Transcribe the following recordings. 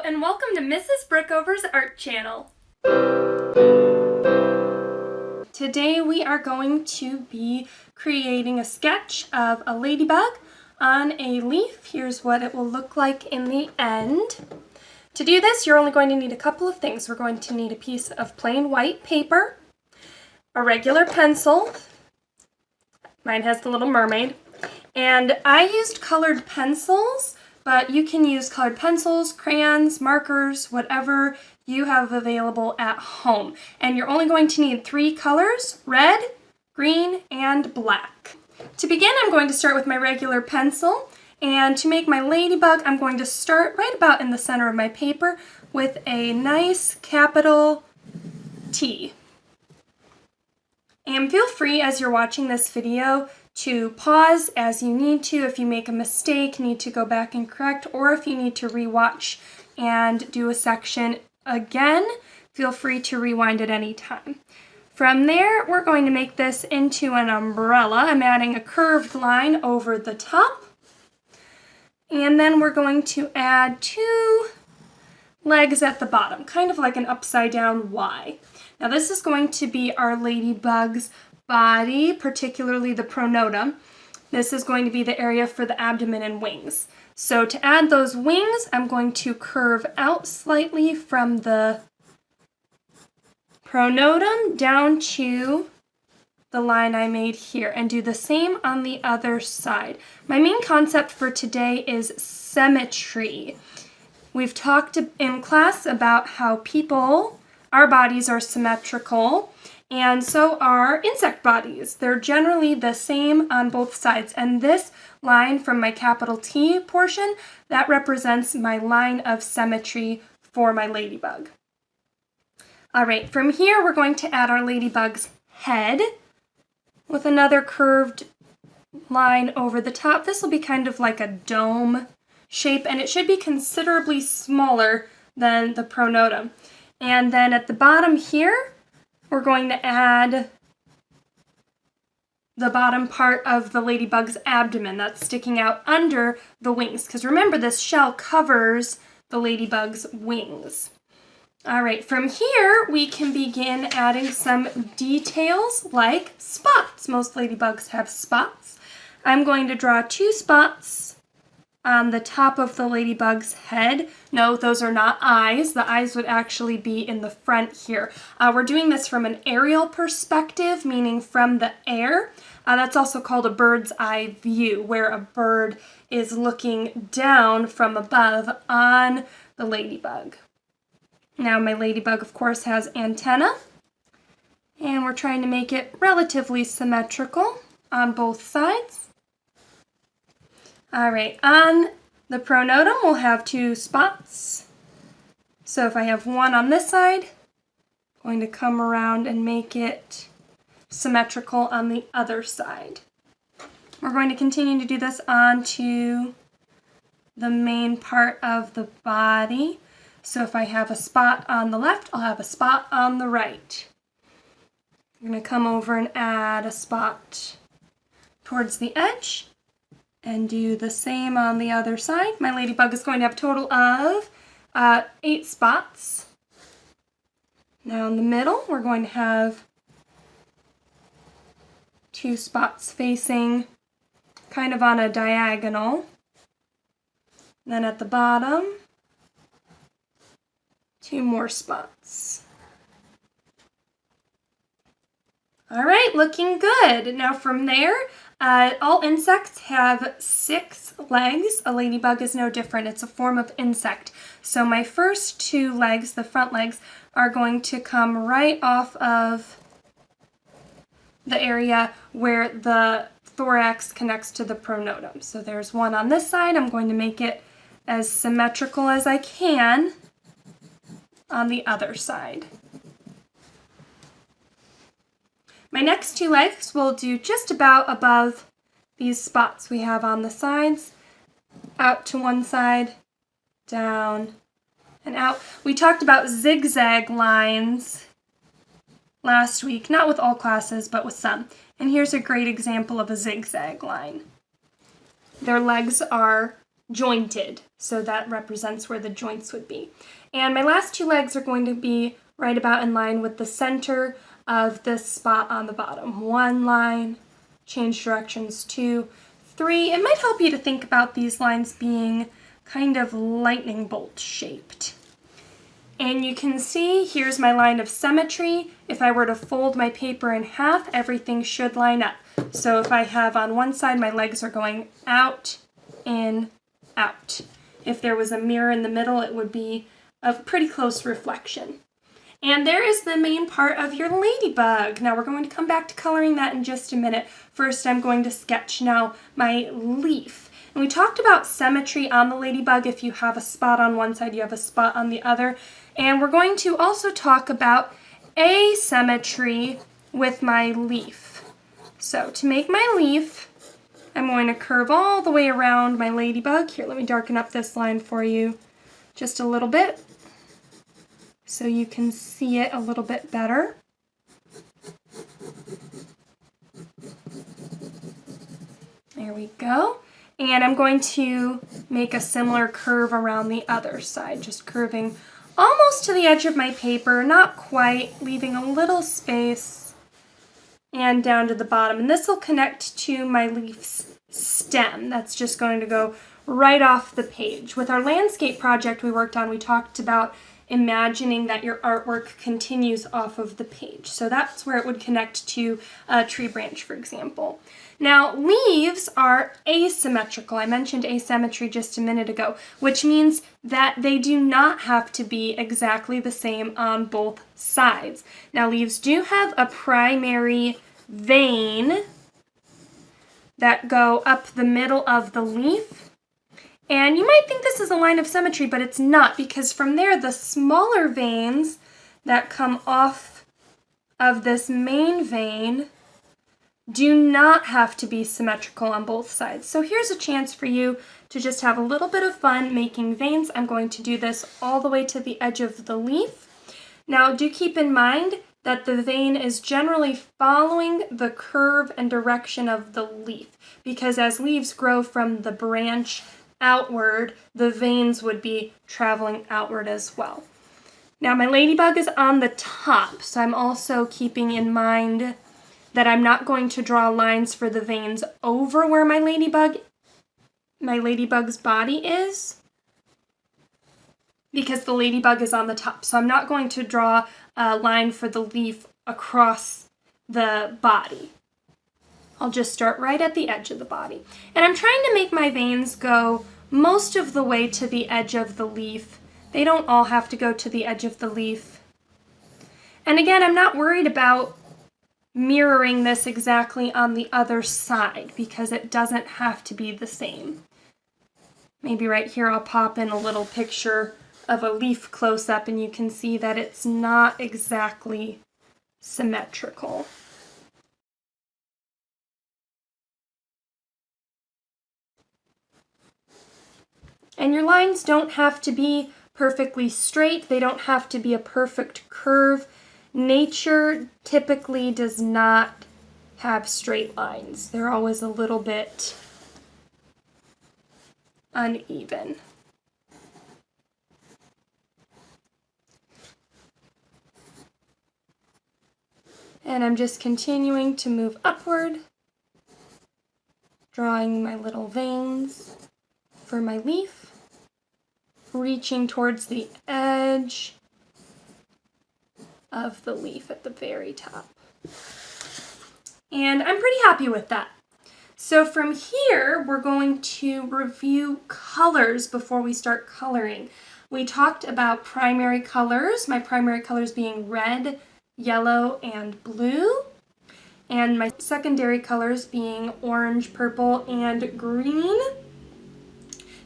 and welcome to Mrs. Brookover's Art Channel. Today we are going to be creating a sketch of a ladybug on a leaf. Here's what it will look like in the end. To do this, you're only going to need a couple of things. We're going to need a piece of plain white paper, a regular pencil, mine has the Little Mermaid, and I used colored pencils, but you can use colored pencils, crayons, markers, whatever you have available at home. And you're only going to need 3 colors: red, green, and black. To begin, I'm going to start with my regular pencil, and to make my ladybug, I'm going to start right about in the center of my paper with a nice capital T. And feel free as you're watching this video to pause as you need to if you make a mistake, need to go back and correct, or if you need to rewatch and do a section again, feel free to rewind at any time. From there, we're going to make this into an umbrella. I'm adding a curved line over the top, and then we're going to add 2 legs at the bottom, kind of like an upside down Y. Now this is going to be our ladybug's body, particularly the pronotum. This is going to be the area for the abdomen and wings. So to add those wings, I'm going to curve out slightly from the pronotum down to the line I made here, and do the same on the other side. My main concept for today is symmetry. We've talked in class about how our bodies are symmetrical, and so are insect bodies. They're generally the same on both sides, and this line from my capital T portion, that represents my line of symmetry for my ladybug. All right, from here we're going to add our ladybug's head with another curved line over the top. This will be kind of like a dome shape, and it should be considerably smaller than the pronotum. And then at the bottom here, we're going to add the bottom part of the ladybug's abdomen that's sticking out under the wings, because remember, this shell covers the ladybug's wings. All right, from here we can begin adding some details like spots. Most ladybugs have spots. I'm going to draw 2 spots on the top of the ladybug's head. No, those are not eyes. The eyes would actually be in the front here. We're doing this from an aerial perspective, meaning from the air. That's also called a bird's eye view, where a bird is looking down from above on the ladybug. Now my ladybug, of course, has antennae, and we're trying to make it relatively symmetrical on both sides. All right, on the pronotum, we'll have 2 spots. So if I have one on this side, I'm going to come around and make it symmetrical on the other side. We're going to continue to do this onto the main part of the body. So if I have a spot on the left, I'll have a spot on the right. I'm going to come over and add a spot towards the edge, and do the same on the other side. My ladybug is going to have a total of 8 spots. Now in the middle, we're going to have 2 spots facing kind of on a diagonal. Then at the bottom, 2 more spots. All right, looking good. Now from there, all insects have 6 legs. A ladybug is no different. It's a form of insect. So my first 2 legs, the front legs, are going to come right off of the area where the thorax connects to the pronotum. So there's one on this side. I'm going to make it as symmetrical as I can on the other side. My next 2 legs will do just about above these spots we have on the sides, out to one side, down, and out. We talked about zigzag lines last week, not with all classes, but with some. And here's a great example of a zigzag line. Their legs are jointed, So that represents where the joints would be. And my last two legs are going to be right about in line with the center of this spot on the bottom. 1 line, change directions, 2, 3. It might help you to think about these lines being kind of lightning bolt shaped. And you can see here's my line of symmetry. If I were to fold my paper in half, everything should line up. So if I have on one side, my legs are going out, in, out. If there was a mirror in the middle, it would be a pretty close reflection. And there is the main part of your ladybug. Now we're going to come back to coloring that in just a minute. First, I'm going to sketch now my leaf. And we talked about symmetry on the ladybug. If you have a spot on one side, you have a spot on the other. And we're going to also talk about asymmetry with my leaf. So to make my leaf, I'm going to curve all the way around my ladybug. Here, let me darken up this line for you just a little bit so you can see it a little bit better. There we go. And I'm going to make a similar curve around the other side, just curving almost to the edge of my paper, not quite, leaving a little space, and down to the bottom. And this will connect to my leaf's stem. That's just going to go right off the page. With our landscape project we worked on, we talked about imagining that your artwork continues off of the page. So that's where it would connect to a tree branch, for example. Now, leaves are asymmetrical. I mentioned asymmetry just a minute ago, which means that they do not have to be exactly the same on both sides. Now, leaves do have a primary vein that go up the middle of the leaf. And you might think this is a line of symmetry, but it's not, because from there, the smaller veins that come off of this main vein do not have to be symmetrical on both sides. So here's a chance for you to just have a little bit of fun making veins. I'm going to do this all the way to the edge of the leaf. Now, do keep in mind that the vein is generally following the curve and direction of the leaf, because as leaves grow from the branch outward, the veins would be traveling outward as well. Now, my ladybug is on the top, so I'm also keeping in mind that I'm not going to draw lines for the veins over where my ladybug's body is, because the ladybug is on the top. So I'm not going to draw a line for the leaf across the body. I'll just start right at the edge of the body. And I'm trying to make my veins go most of the way to the edge of the leaf. They don't all have to go to the edge of the leaf. And again, I'm not worried about mirroring this exactly on the other side, because it doesn't have to be the same. Maybe right here I'll pop in a little picture of a leaf close-up, and you can see that it's not exactly symmetrical. And your lines don't have to be perfectly straight. They don't have to be a perfect curve. Nature typically does not have straight lines. They're always a little bit uneven. And I'm just continuing to move upward, drawing my little veins for my leaf, reaching towards the edge of the leaf at the very top. And I'm pretty happy with that. So from here, we're going to review colors before we start coloring. We talked about primary colors, my primary colors being red, yellow, and blue, and my secondary colors being orange, purple, and green.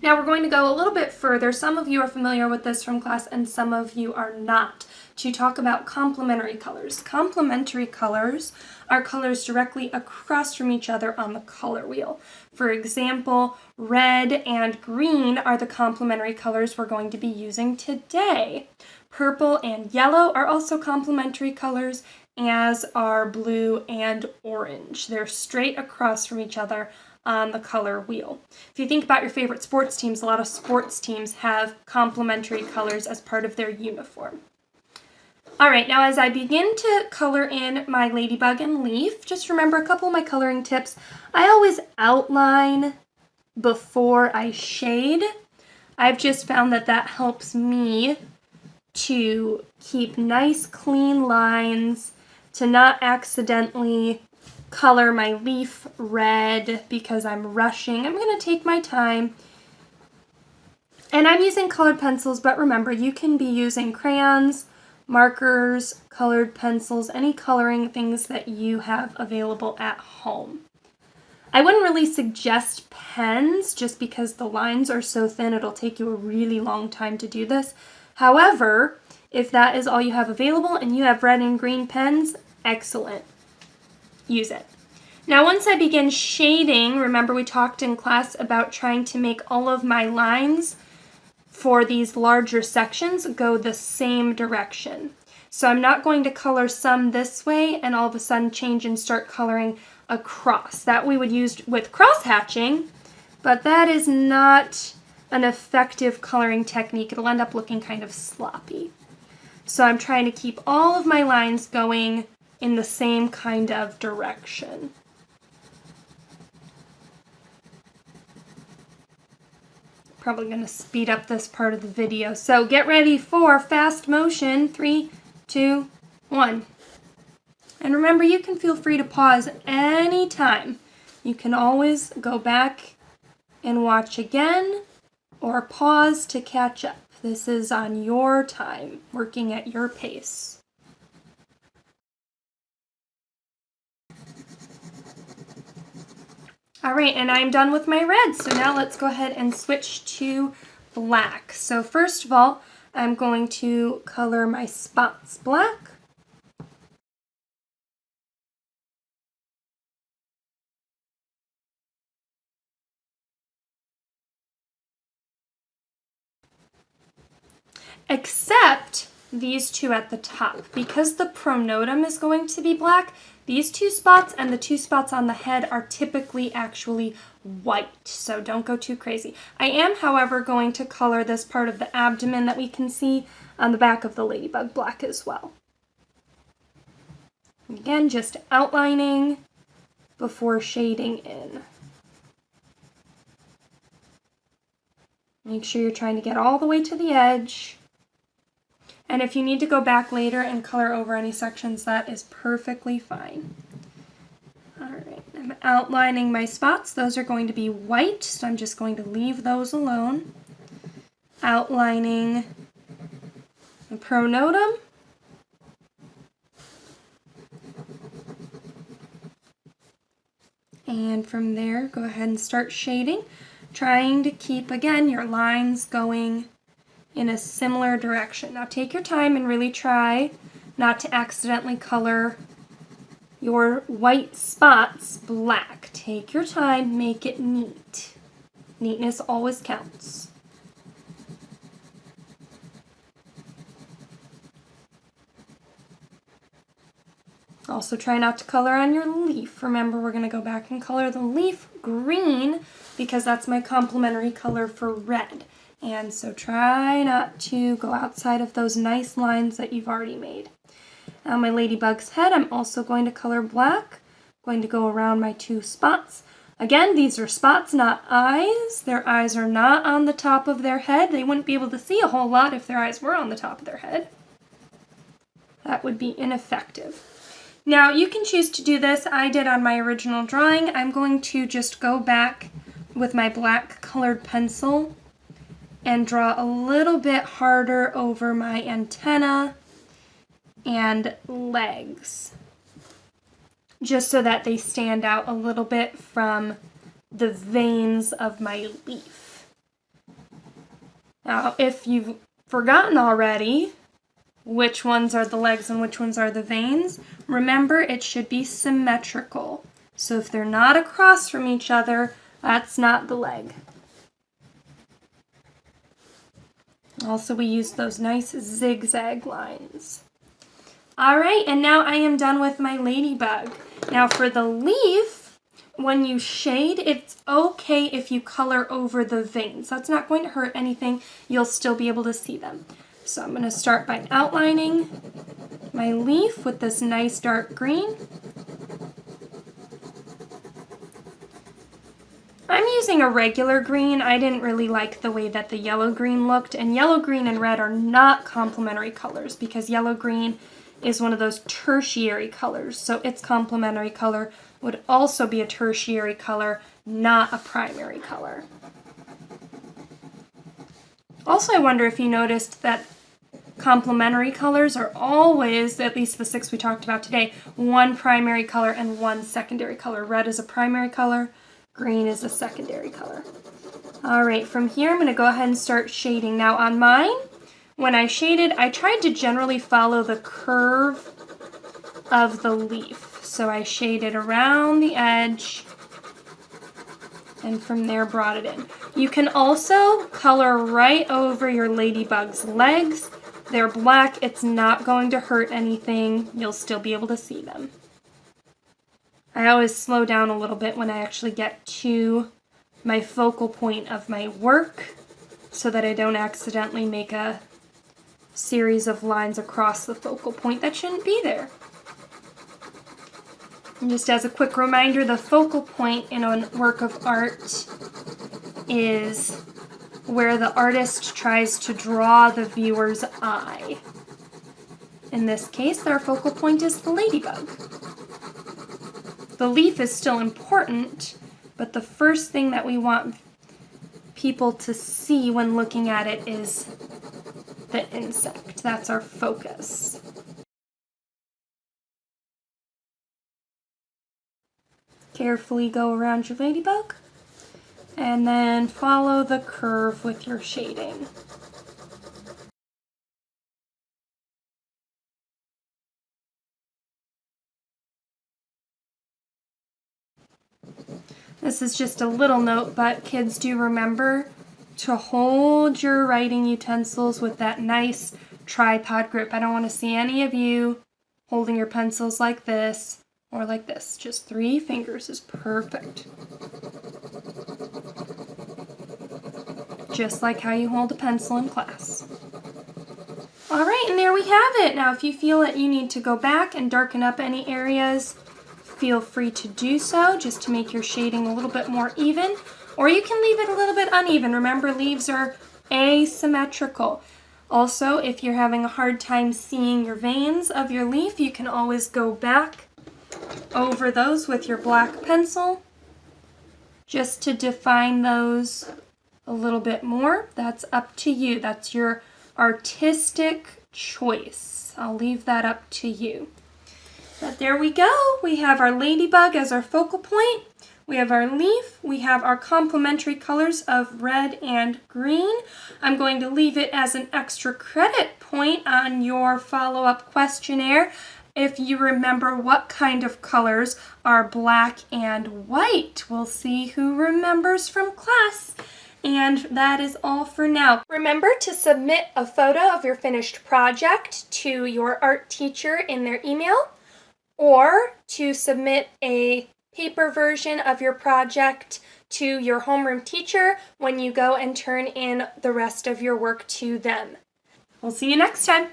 Now we're going to go a little bit further. Some of you are familiar with this from class and some of you are not, to talk about complementary colors. Complementary colors are colors directly across from each other on the color wheel. For example, red and green are the complementary colors we're going to be using today. Purple and yellow are also complementary colors, as are blue and orange. They're straight across from each other on the color wheel. If you think about your favorite sports teams, a lot of sports teams have complementary colors as part of their uniform. All right, now as I begin to color in my ladybug and leaf, just remember a couple of my coloring tips. I always outline before I shade. I've just found that that helps me to keep nice, clean lines, to not accidentally color my leaf red because I'm rushing. I'm going to take my time. And I'm using colored pencils, but remember, you can be using crayons, markers, colored pencils, any coloring things that you have available at home. I wouldn't really suggest pens just because the lines are so thin, it'll take you a really long time to do this. However, if that is all you have available and you have red and green pens, excellent. Use it. Now once I begin shading, remember we talked in class about trying to make all of my lines for these larger sections go the same direction. So I'm not going to color some this way and all of a sudden change and start coloring across. That we would use with cross hatching, but that is not an effective coloring technique. It'll end up looking kind of sloppy. So I'm trying to keep all of my lines going in the same kind of direction. Probably going to speed up this part of the video. So get ready for fast motion. 3, 2, 1. And remember, you can feel free to pause anytime. You can always go back and watch again or pause to catch up. This is on your time, working at your pace. All right, and I'm done with my red. So now let's go ahead and switch to black. So first of all, I'm going to color my spots black. Except these two at the top. Because the pronotum is going to be black, these two spots and the two spots on the head are typically actually white, so don't go too crazy. I am, however, going to color this part of the abdomen that we can see on the back of the ladybug black as well. Again, just outlining before shading in. Make sure you're trying to get all the way to the edge. And if you need to go back later and color over any sections, that is perfectly fine. All right, I'm outlining my spots. Those are going to be white, so I'm just going to leave those alone. Outlining the pronotum. And from there, go ahead and start shading, trying to keep, again, your lines going in a similar direction. Now take your time and really try not to accidentally color your white spots black. Take your time, make it neat. Neatness always counts. Also try not to color on your leaf. Remember, we're going to go back and color the leaf green because that's my complementary color for red. And so try not to go outside of those nice lines that you've already made. Now my ladybug's head, I'm also going to color black. I'm going to go around my two spots. Again, these are spots, not eyes. Their eyes are not on the top of their head. They wouldn't be able to see a whole lot if their eyes were on the top of their head. That would be ineffective. Now you can choose to do this. I did on my original drawing. I'm going to just go back with my black colored pencil and draw a little bit harder over my antenna and legs, just so that they stand out a little bit from the veins of my leaf. Now, if you've forgotten already which ones are the legs and which ones are the veins, remember it should be symmetrical. So if they're not across from each other, that's not the leg. Also, we use those nice zigzag lines. All right, and now I am done with my ladybug. Now for the leaf, when you shade, it's okay if you color over the veins. That's not going to hurt anything. You'll still be able to see them. So I'm going to start by outlining my leaf with this nice dark green. I'm using a regular green. I didn't really like the way that the yellow green looked, and yellow green and red are not complementary colors because yellow green is one of those tertiary colors, so its complementary color would also be a tertiary color, not a primary color. Also, I wonder if you noticed that complementary colors are always, at least the 6 we talked about today, one primary color and one secondary color. Red is a primary color, green is a secondary color. All right, from here I'm going to go ahead and start shading. Now on mine, when I shaded, I tried to generally follow the curve of the leaf. So I shaded around the edge and from there brought it in. You can also color right over your ladybug's legs. They're black, it's not going to hurt anything. You'll still be able to see them. I always slow down a little bit when I actually get to my focal point of my work so that I don't accidentally make a series of lines across the focal point that shouldn't be there. And just as a quick reminder, the focal point in a work of art is where the artist tries to draw the viewer's eye. In this case, our focal point is the ladybug. The leaf is still important, but the first thing that we want people to see when looking at it is the insect. That's our focus. Carefully go around your ladybug and then follow the curve with your shading. This is just a little note, but kids, do remember to hold your writing utensils with that nice tripod grip. I don't want to see any of you holding your pencils like this or like this. Just 3 fingers is perfect. Just like how you hold a pencil in class. All right, and there we have it. Now, if you feel that you need to go back and darken up any areas, feel free to do so, just to make your shading a little bit more even, or you can leave it a little bit uneven. Remember, leaves are asymmetrical. Also, if you're having a hard time seeing your veins of your leaf, you can always go back over those with your black pencil just to define those a little bit more. That's up to you. That's your artistic choice. I'll leave that up to you. But there we go. We have our ladybug as our focal point. We have our leaf. We have our complementary colors of red and green. I'm going to leave it as an extra credit point on your follow-up questionnaire if you remember what kind of colors are black and white. We'll see who remembers from class. And that is all for now. Remember to submit a photo of your finished project to your art teacher in their email, or to submit a paper version of your project to your homeroom teacher when you go and turn in the rest of your work to them. We'll see you next time.